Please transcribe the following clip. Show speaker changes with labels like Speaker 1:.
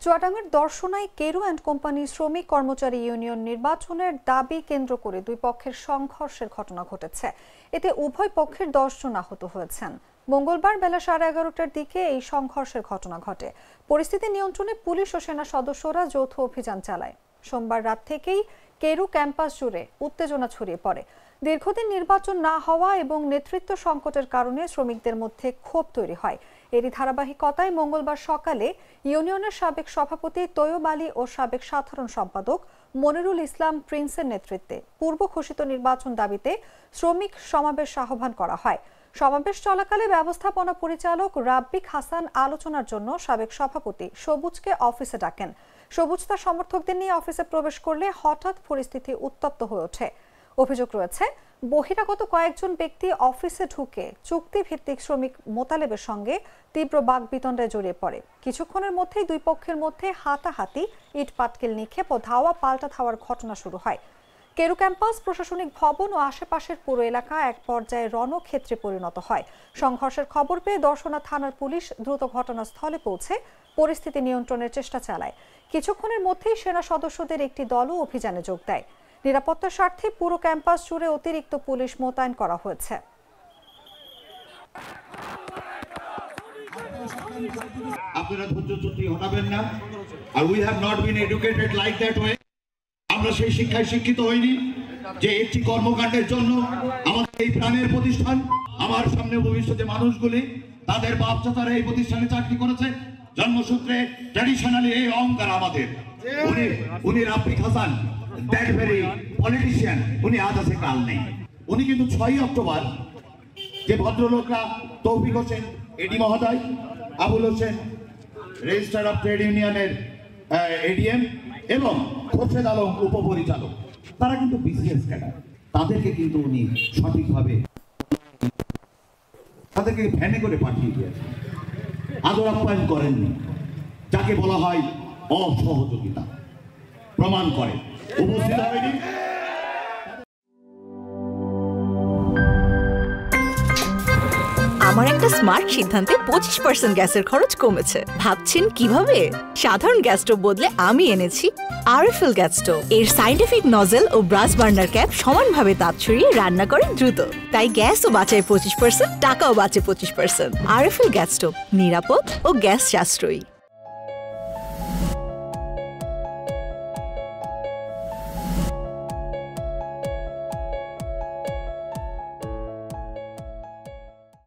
Speaker 1: চুয়াডাঙ্গার দর্শনায় Carew and company শ্রমিক কর্মচারী ইউনিয়ন নির্বাচনের দাবি কেন্দ্র করে দুই পক্ষের সংঘর্ষের ঘটনা ঘটেছে। এতে উভয় পক্ষের 10 জন আহত হয়েছেন। মঙ্গলবার বেলা 11:30টার দিকে এই সংঘর্ষের ঘটনা ঘটে। পরিস্থিতি নিয়ন্ত্রণে পুলিশ ও সেনা সদস্যরা যৌথ অভিযান চালায়। সোমবার রাত থেকেই কেরু ক্যাম্পাস জুড়ে উত্তেজনা ছড়িয়ে পড়ে। দীর্ঘদিন নির্বাচন না হওয়া এবং নেতৃত্ব সংকটের কারণে শ্রমিকদের মধ্যে ক্ষোভ তৈরি হয়। এরই ধারাবাহিকতায় মঙ্গলবার সকালে ইউনিয়নের সাবেক সভাপতি তৈয়ব আলী ও সাবেক সাধারণ সম্পাদক মনিরুল ইসলাম প্রিন্সের নেতৃত্বে পূর্ব ঘোষিত নির্বাচন দাবিতে শ্রমিক সমাবেশ আহ্বান করা হয়। সমাবেশ চলাকালে ব্যবস্থাপনা পরিচালক রাব্বিক হাসান আলোচনার জন্য সাবেক সভাপতি সবুজকে অফিসে ডাকেন। সবুজ তার সমর্থকদের নিয়ে অফিসে প্রবেশ করলে হঠাৎ পরিস্থিতি উত্তপ্ত হয়ে ওঠে। অভিযোগ রয়েছে, বহিরাগত কয়েকজন ব্যক্তি অফিসে ঢুকে চুক্তিভিত্তিক শ্রমিক মোতালেবের সঙ্গে তীব্র বাকবিতণ্ডায় জড়িয়ে পড়ে। কিছুক্ষণের মধ্যেই দুই পক্ষের মধ্যে হাতাহাতি, ইট পাটকেল নিক্ষেপ ও ধাওয়া পাল্টা ধাওয়ার ঘটনা শুরু হয়। কেরু ক্যাম্পাস, প্রশাসনিক ভবন ও আশেপাশের পুরো এলাকা এক পর্যায়ে রণক্ষেত্রে পরিণত হয়। সংঘর্ষের খবর পেয়ে দর্শনা থানার পুলিশ দ্রুত ঘটনাস্থলে পৌঁছে পরিস্থিতি নিয়ন্ত্রণের চেষ্টা চালায়। কিছুক্ষণের মধ্যেই সেনা সদস্যদের একটি দলও অভিযানে যোগ দেয়। নিরাপত্তার স্বার্থে পুরো ক্যাম্পাস জুড়ে অতিরিক্ত পুলিশ মোতায়েন করা হয়েছে।
Speaker 2: আপনারা ধৈর্যচ্যুতি হটাবেন না। আর we have not been educated like that way. আমরা সেই শিক্ষায় শিক্ষিত হইনি যে একটি কর্মকাণ্ডের জন্য আমাদের এই প্রাণের প্রতিষ্ঠান, আমার সামনে ভবিষ্যতে মানুষগুলি তাদের বাপ চাচারা এই প্রতিষ্ঠানে চাকরি করেছে, জন্মসূত্রে ট্র্যাডিশনালি এই অহংকার আমাদের। উনি রাব্বিক হাসান, দ্যাট ভেরি পলিটিশিয়ান, উনি আজ আছে কাল নেই। উনি কিন্তু 6ই অক্টোবর যে ভদ্রলোকরা তৌফিক হোসেন এডি মহোদয়, Abul Hossain registrar of trade ইউনিয়নের এডিএম এবং খোরশেদ আলম উপপরিচালক, তারা কিন্তু বিসিএস ক্যাডার। তাদেরকে কিন্তু উনি সঠিকভাবে তাদেরকে ভ্যানে করে পাঠিয়ে দিয়েছেন, আদর আপ্যায়ন করেননি, যাকে বলা হয় অসহযোগিতা প্রমাণ করে উপস্থিত হয়নি।
Speaker 3: আমার একটা স্মার্ট সিদ্ধান্তে 25% গ্যাসের খরচ কমেছে। ভাবছেন কিভাবে? সাধারণ গ্যাস স্টোভ বদলে আমি এনেছি আরএফএল গ্যাস স্টোভ। এর সাইন্টিফিক নজল ও ব্রাস বার্নার ক্যাপ সমানভাবে তাপ ছড়িয়ে রান্না করে দ্রুত। তাই গ্যাসও বাঁচায় 25%, টাকাও বাঁচে 25%। আরএফএল গ্যাস স্টোভ, নিরাপদ ও গ্যাস সাশ্রয়ী।